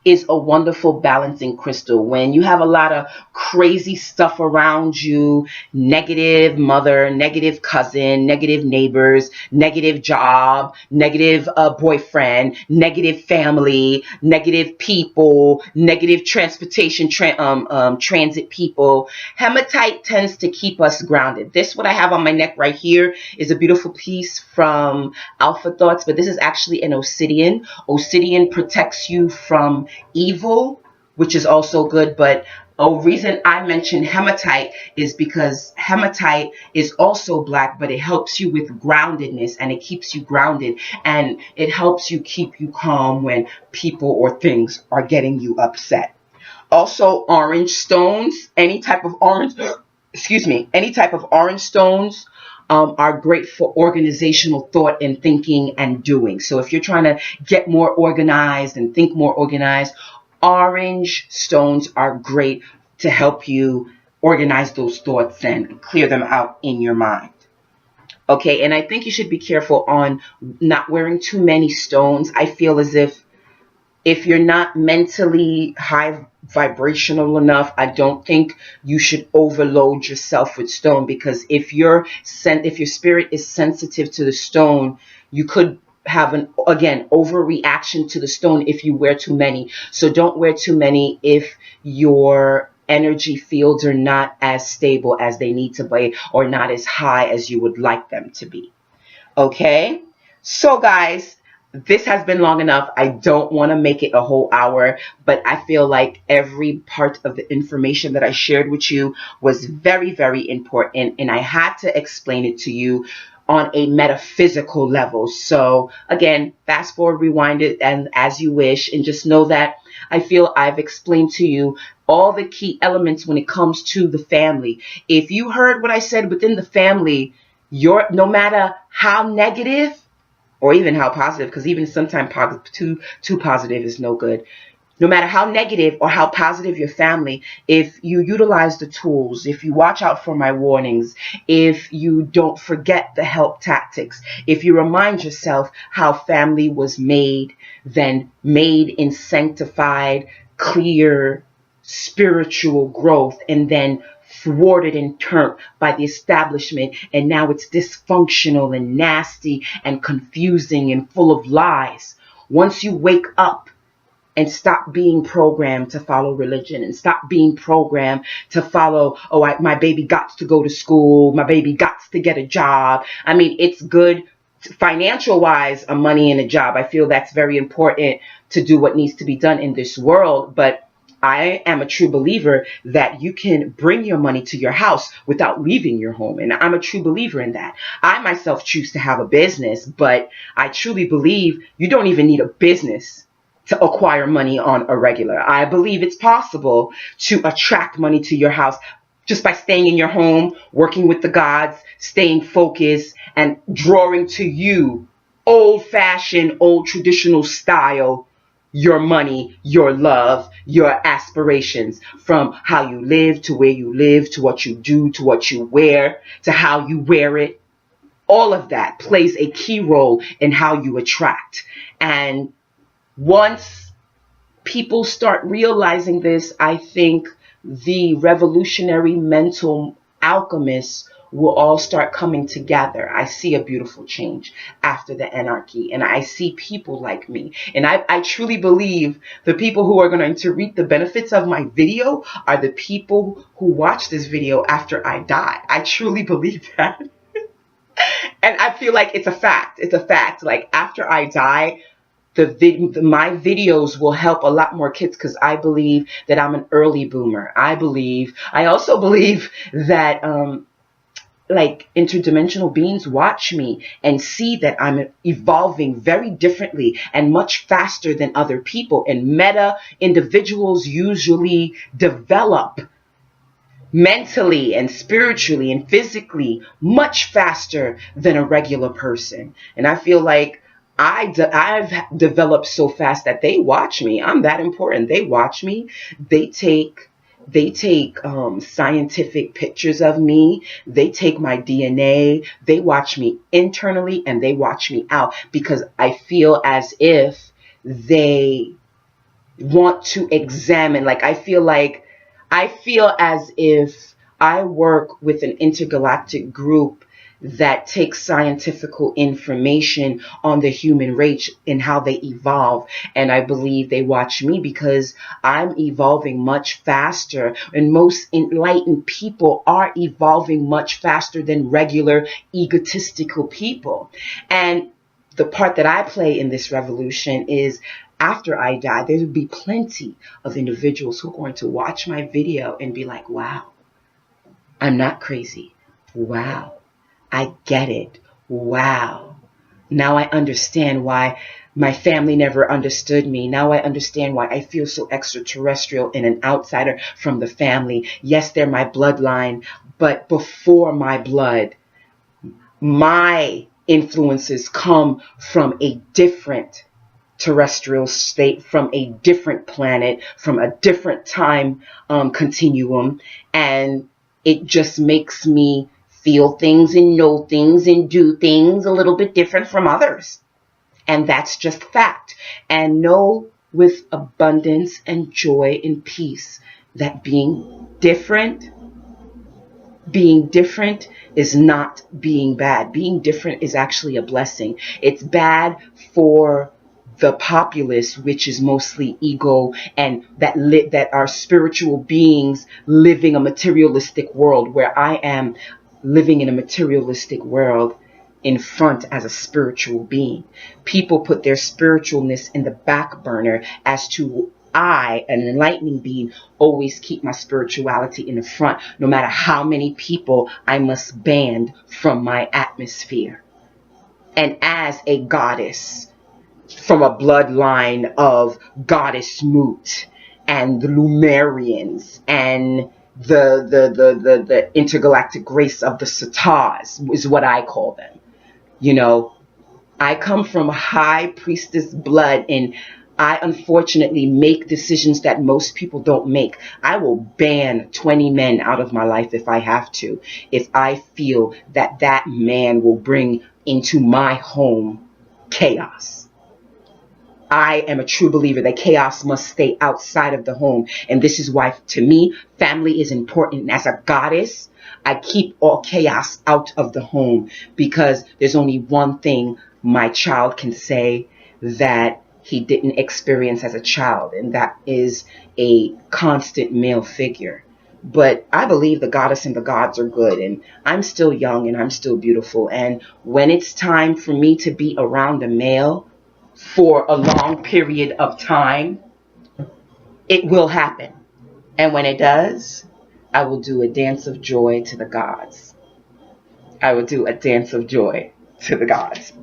is a wonderful balancing crystal. When you have a lot of crazy stuff around you, negative mother, negative cousin, negative neighbors, negative job, negative boyfriend, negative family, negative people, negative transportation, transit people, hematite tends to keep us grounded. This, what I have on my neck right here, is a beautiful piece from Alpha Thoughts, but this is actually an obsidian. Obsidian protects you from evil, which is also good. But a reason I mention hematite is because hematite is also black, but it helps you with groundedness, and it keeps you grounded, and it helps you keep you calm when people or things are getting you upset. Also, orange stones, any type of orange stones are great for organizational thought and thinking and doing. So if you're trying to get more organized and think more organized, orange stones are great to help you organize those thoughts and clear them out in your mind. Okay, and I think you should be careful on not wearing too many stones. I feel as if you're not mentally high vibrational enough, I don't think you should overload yourself with stone, because if your spirit is sensitive to the stone, you could have an overreaction to the stone if you wear too many. So don't wear too many if your energy fields are not as stable as they need to be, or not as high as you would like them to be. Okay, so guys, this has been long enough. I don't want to make it a whole hour, but I feel like every part of the information that I shared with you was very, very important, and I had to explain it to you on a metaphysical level. So again, fast forward, rewind it, and as you wish, and just know that I feel I've explained to you all the key elements when it comes to the family. If you heard what I said within the family, no matter how negative or even how positive, because even sometimes too positive is no good. No matter how negative or how positive your family, if you utilize the tools, if you watch out for my warnings, if you don't forget the help tactics, if you remind yourself how family was made, then made in sanctified, clear, spiritual growth, and then thwarted and turned by the establishment, and now it's dysfunctional and nasty and confusing and full of lies. Once you wake up and stop being programmed to follow religion, and stop being programmed to follow, oh, my baby got to go to school, my baby got to get a job. I mean, it's good financial wise, a money and a job. I feel that's very important to do what needs to be done in this world. But I am a true believer that you can bring your money to your house without leaving your home. And I'm a true believer in that. I myself choose to have a business, but I truly believe you don't even need a business to acquire money on a regular. I believe it's possible to attract money to your house just by staying in your home, working with the gods, staying focused, and drawing to you old-fashioned, old traditional style, your money, your love, your aspirations, from how you live to where you live, to what you do, to what you wear, to how you wear it. All of that plays a key role in how you attract. And once people start realizing this, I think the revolutionary mental alchemists will all start coming together. I see a beautiful change after the anarchy, and I see people like me. And I truly believe the people who are going to reap the benefits of my video are the people who watch this video after I die. I truly believe that. And I feel like it's a fact. It's a fact. Like, after I die, my videos will help a lot more kids, because I believe that I'm an early boomer. I also believe that like interdimensional beings watch me and see that I'm evolving very differently and much faster than other people. And meta individuals usually develop mentally and spiritually and physically much faster than a regular person. And I feel like I've developed so fast that they watch me. I'm that important. They watch me. They take scientific pictures of me. They take my DNA. They watch me internally and they watch me out, because I feel as if they want to examine. Like, I feel as if I work with an intergalactic group that takes scientific information on the human race and how they evolve. And I believe they watch me because I'm evolving much faster. And most enlightened people are evolving much faster than regular egotistical people. And the part that I play in this revolution is, after I die, there will be plenty of individuals who are going to watch my video and be like, wow, I'm not crazy. Wow, I get it. Wow. Now I understand why my family never understood me. Now I understand why I feel so extraterrestrial and an outsider from the family. Yes, they're my bloodline, but before my blood, my influences come from a different terrestrial state, from a different planet, from a different time continuum. And it just makes me feel things and know things and do things a little bit different from others. And that's just fact. And know with abundance and joy and peace that being different is not being bad. Being different is actually a blessing. It's bad for the populace, which is mostly ego, and that are spiritual beings living a materialistic world, where I am living in a materialistic world in front as a spiritual being. People put their spiritualness in the back burner, as to I, an enlightening being, always keep my spirituality in the front, no matter how many people I must ban from my atmosphere. And as a goddess, from a bloodline of goddess Mut and the Lumerians and the intergalactic race of the Satars, is what I call them. You know, I come from high priestess blood, and I unfortunately make decisions that most people don't make. I will ban 20 men out of my life if I have to, if I feel that that man will bring into my home chaos. I am a true believer that chaos must stay outside of the home. And this is why, to me, family is important. And as a goddess, I keep all chaos out of the home, because there's only one thing my child can say that he didn't experience as a child, and that is a constant male figure. But I believe the goddess and the gods are good, and I'm still young and I'm still beautiful. And when it's time for me to be around a male for a long period of time, it will happen. And when it does, I will do a dance of joy to the gods. I will do a dance of joy to the gods.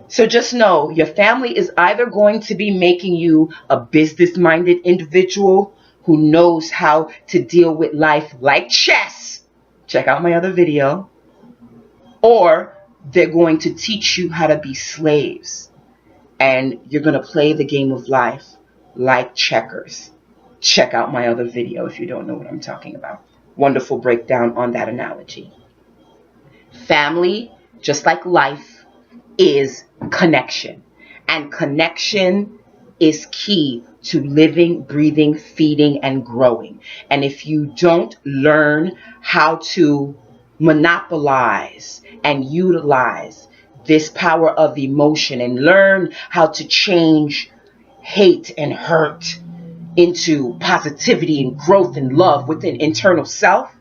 So just know your family is either going to be making you a business-minded individual who knows how to deal with life like chess. Check out my other video. Or they're going to teach you how to be slaves. And you're going to play the game of life like checkers. Check out my other video if you don't know what I'm talking about. Wonderful breakdown on that analogy. Family, just like life, is connection. And connection is key to living, breathing, feeding, and growing. And if you don't learn how to monopolize and utilize this power of emotion and learn how to change hate and hurt into positivity and growth and love within internal self,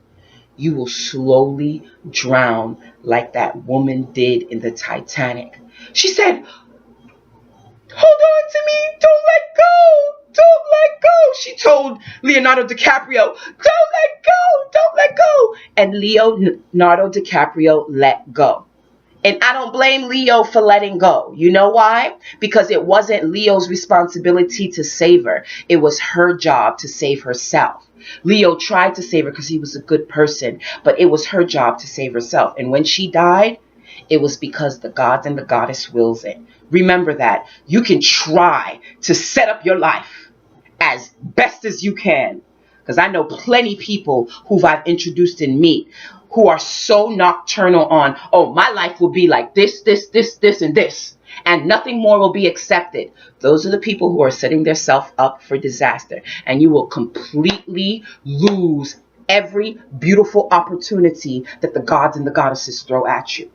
you will slowly drown like that woman did in the Titanic. She said, "Hold on to me, don't let go, don't let go." She told Leonardo DiCaprio, "Don't let go, don't let go." And Leonardo DiCaprio let go. And I don't blame Leo for letting go. You know why? Because it wasn't Leo's responsibility to save her. It was her job to save herself. Leo tried to save her because he was a good person, but it was her job to save herself. And when she died, it was because the gods and the goddess wills it. Remember that. You can try to set up your life as best as you can. Because I know plenty people who I've introduced in Meet who are so nocturnal on, oh, my life will be like this, and this, and nothing more will be accepted. Those are the people who are setting themselves up for disaster. And you will completely lose every beautiful opportunity that the gods and the goddesses throw at you.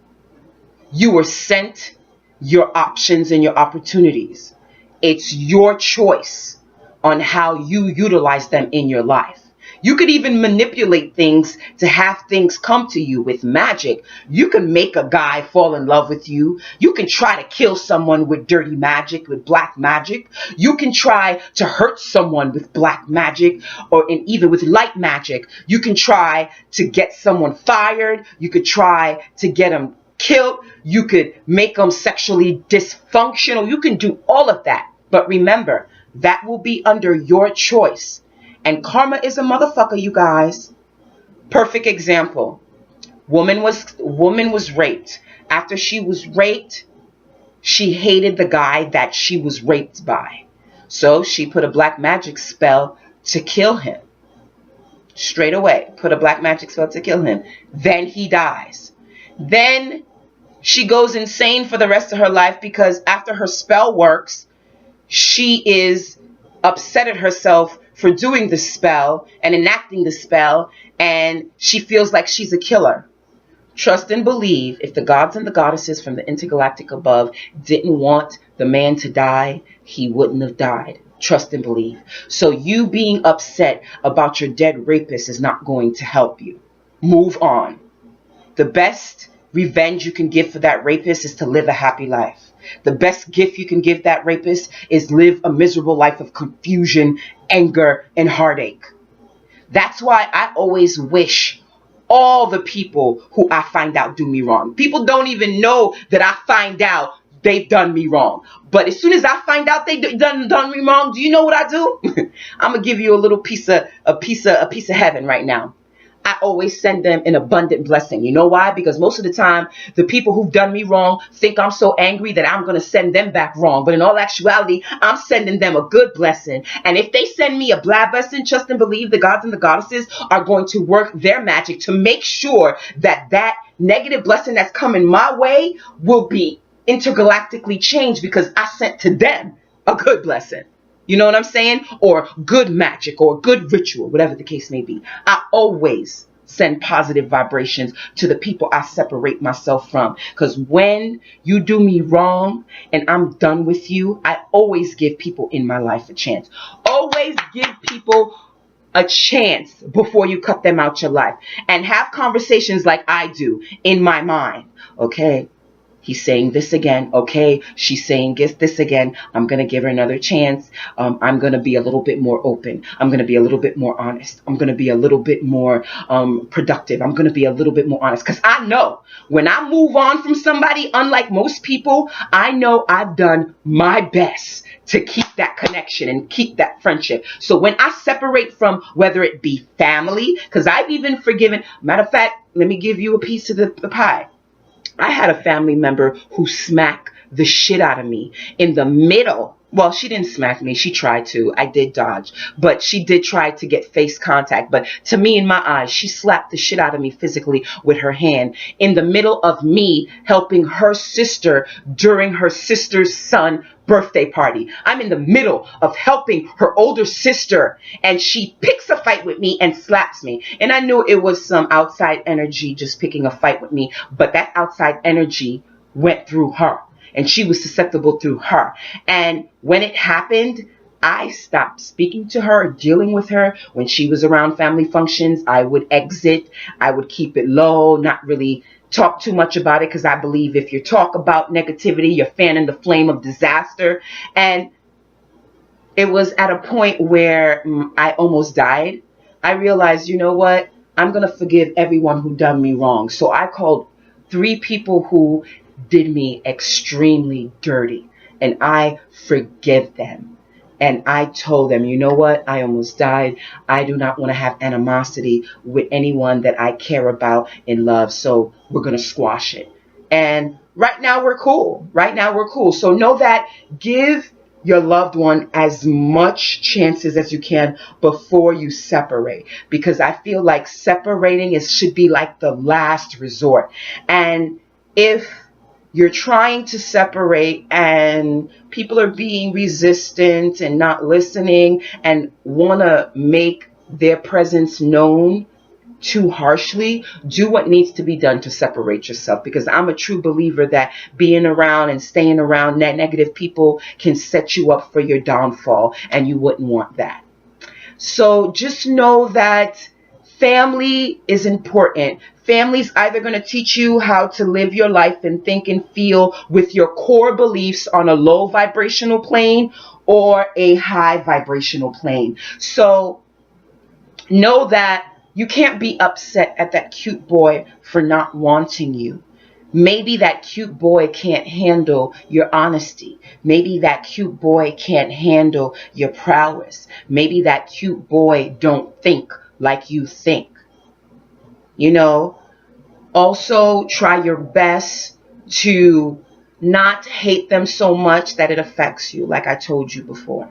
You were sent your options and your opportunities. It's your choice on how you utilize them in your life. You could even manipulate things to have things come to you with magic. You can make a guy fall in love with you. You can try to kill someone with dirty magic, with black magic. You can try to hurt someone with black magic, or even with light magic. You can try to get someone fired. You could try to get them killed. You could make them sexually dysfunctional. You can do all of that. But remember, that will be under your choice. And karma is a motherfucker, you guys. Perfect example. Woman was raped. After she was raped, she hated the guy that she was raped by. So she put a black magic spell to kill him. Straight away, put a black magic spell to kill him. Then he dies. Then she goes insane for the rest of her life, because after her spell works, she is upset at herself for doing the spell and enacting the spell, and she feels like she's a killer. Trust and believe, if the gods and the goddesses from the intergalactic above didn't want the man to die, he wouldn't have died. Trust and believe. So you being upset about your dead rapist is not going to help you. Move on. The best revenge you can give for that rapist is to live a happy life. The best gift you can give that rapist is live a miserable life of confusion, anger, and heartache. That's why I always wish all the people who I find out do me wrong. People don't even know that I find out they've done me wrong. But as soon as I find out they done me wrong, do you know what I do? I'm gonna give you a little piece of heaven right now. I always send them an abundant blessing. You know why? Because most of the time, the people who've done me wrong think I'm so angry that I'm going to send them back wrong. But in all actuality, I'm sending them a good blessing. And if they send me a bad blessing, trust and believe the gods and the goddesses are going to work their magic to make sure that that negative blessing that's coming my way will be intergalactically changed because I sent to them a good blessing. You know what I'm saying? Or good magic or good ritual, whatever the case may be. I always send positive vibrations to the people I separate myself from. Because when you do me wrong and I'm done with you, I always give people in my life a chance. Always give people a chance before you cut them out your life. And have conversations like I do in my mind. Okay, he's saying this again. Okay, she's saying this again. I'm going to give her another chance. I'm going to be a little bit more open. I'm going to be a little bit more honest. I'm going to be a little bit more productive. I'm going to be a little bit more honest. Because I know when I move on from somebody, unlike most people, I know I've done my best to keep that connection and keep that friendship. So when I separate from whether it be family, because I've even forgiven, matter of fact, let me give you a piece of the pie. I had a family member who smacked the shit out of me in the middle. Well, she didn't smack me. She tried to. I did dodge. But she did try to get face contact. But to me, in my eyes, she slapped the shit out of me physically with her hand in the middle of me helping her sister during her sister's son birthday party. I'm in the middle of helping her older sister, and she picks a fight with me and slaps me. And I knew it was some outside energy just picking a fight with me, but that outside energy went through her, and she was susceptible through her. And when it happened, I stopped speaking to her, dealing with her. When she was around family functions, I would exit. I would keep it low, not really talk too much about it, because I believe if you talk about negativity, you're fanning the flame of disaster. And it was at a point where I almost died. I realized, you know what? I'm going to forgive everyone who done me wrong. So I called 3 people who did me extremely dirty, and I forgive them. And I told them, you know what? I almost died. I do not want to have animosity with anyone that I care about and love. So we're going to squash it. And right now we're cool. Right now we're cool. So know that. Give your loved one as much chances as you can before you separate. Because I feel like separating should be like the last resort. And if you're trying to separate and people are being resistant and not listening and want to make their presence known too harshly, do what needs to be done to separate yourself. Because I'm a true believer that being around and staying around negative people can set you up for your downfall, and you wouldn't want that. So just know that family is important. Family's either going to teach you how to live your life and think and feel with your core beliefs on a low vibrational plane or a high vibrational plane. So know that you can't be upset at that cute boy for not wanting you. Maybe that cute boy can't handle your honesty. Maybe that cute boy can't handle your prowess. Maybe that cute boy don't think like you think. You know, also try your best to not hate them so much that it affects you, like I told you before.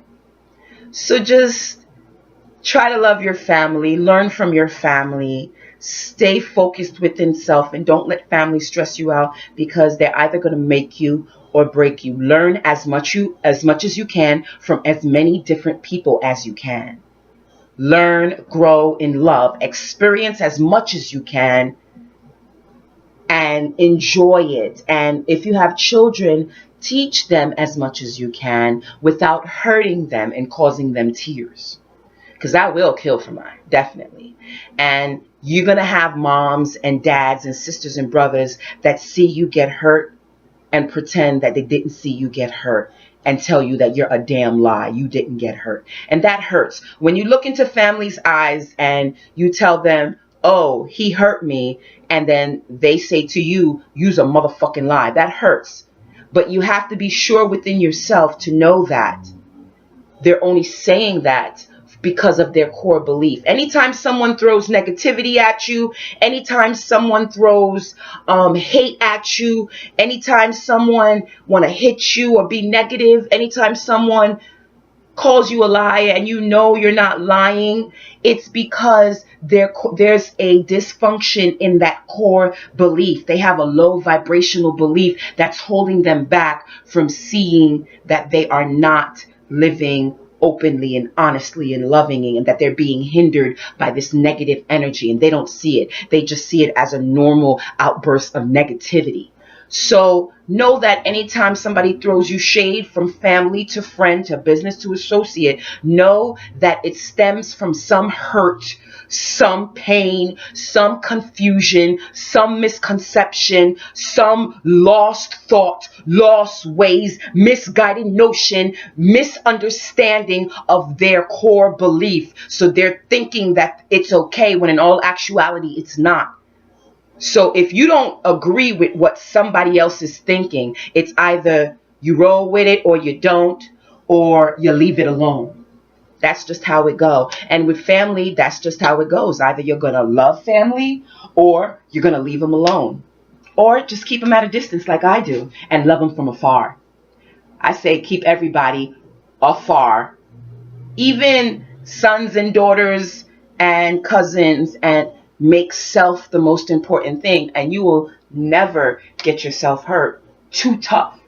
So just try to love your family, learn from your family, stay focused within self, and don't let family stress you out, because they're either going to make you or break you. Learn as much as you can from as many different people as you can. Learn, grow in love, experience as much as you can, and enjoy it. And if you have children, teach them as much as you can without hurting them and causing them tears. Because I will kill for mine, definitely. And you're going to have moms and dads and sisters and brothers that see you get hurt and pretend that they didn't see you get hurt and tell you that you're a damn lie. You didn't get hurt. And that hurts. When you look into family's eyes and you tell them, oh, he hurt me, and then they say to you, you's a motherfucking lie. That hurts. But you have to be sure within yourself to know that they're only saying that because of their core belief. Anytime someone throws negativity at you, anytime someone throws hate at you, anytime someone want to hit you or be negative, anytime someone calls you a liar and you know you're not lying, it's because there's a dysfunction in that core belief. They have a low vibrational belief that's holding them back from seeing that they are not living openly and honestly and lovingly, and that they're being hindered by this negative energy, and they don't see it. They just see it as a normal outburst of negativity. So know that anytime somebody throws you shade, from family to friend to business to associate, know that it stems from some hurt, some pain, some confusion, some misconception, some lost thought, lost ways, misguided notion, misunderstanding of their core belief. So they're thinking that it's okay when in all actuality it's not. So if you don't agree with what somebody else is thinking, it's either you roll with it or you don't, or you leave it alone. That's just how it goes. And with family, that's just how it goes. Either you're going to love family or you're going to leave them alone. Or just keep them at a distance like I do and love them from afar. I say keep everybody afar, even sons and daughters and cousins, and make self the most important thing, and you will never get yourself hurt. Too tough.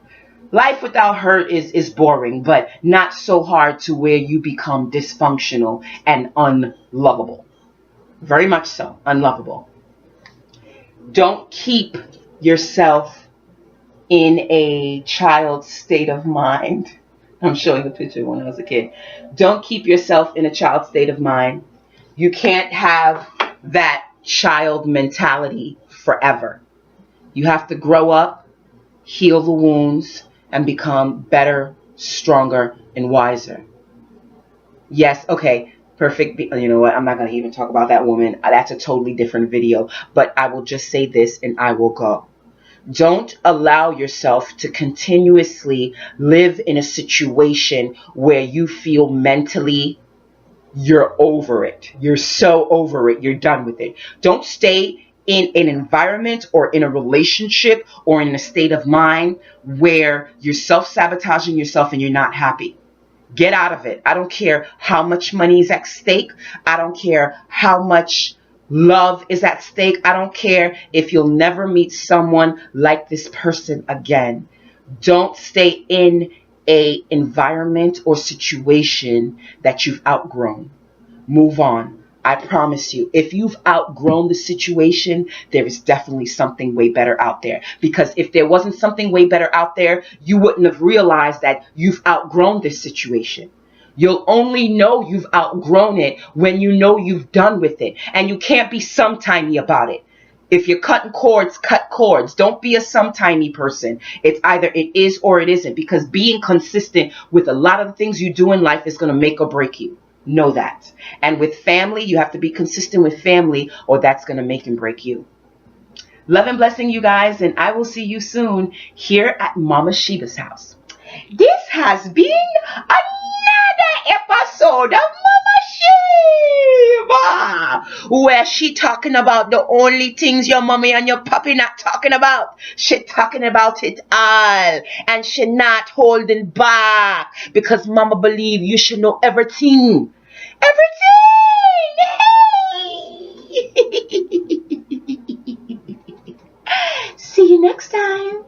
Life without hurt is boring, but not so hard to where you become dysfunctional and unlovable. Very much so, unlovable. Don't keep yourself in a child's state of mind. I'm showing a picture when I was a kid. Don't keep yourself in a child's state of mind. You can't have that child mentality forever. You have to grow up, heal the wounds, and become better, stronger, and wiser. Yes, okay, perfect. You know what? I'm not going to even talk about that woman. That's a totally different video. But I will just say this and I will go. Don't allow yourself to continuously live in a situation where you feel mentally you're over it. You're so over it. You're done with it. Don't stay in an environment or in a relationship or in a state of mind where you're self-sabotaging yourself and you're not happy. Get out of it. I don't care how much money is at stake. I don't care how much love is at stake. I don't care if you'll never meet someone like this person again. Don't stay in a environment or situation that you've outgrown. Move on. I promise you, if you've outgrown the situation, there is definitely something way better out there. Because if there wasn't something way better out there, you wouldn't have realized that you've outgrown this situation. You'll only know you've outgrown it when you know you've done with it. And you can't be sometimey about it. If you're cutting cords, cut cords. Don't be a sometimey person. It's either it is or it isn't. Because being consistent with a lot of the things you do in life is going to make or break you. Know that. And with family, you have to be consistent with family, or that's going to make and break you. Love and blessing, you guys, and I will see you soon here at Mama Sheba's house. This has been another episode of Mama Sheba, where she talking about the only things your mommy and your papi not talking about. She talking about it all, and she not holding back, because Mama believe you should know everything. Everything! Hey! See you next time.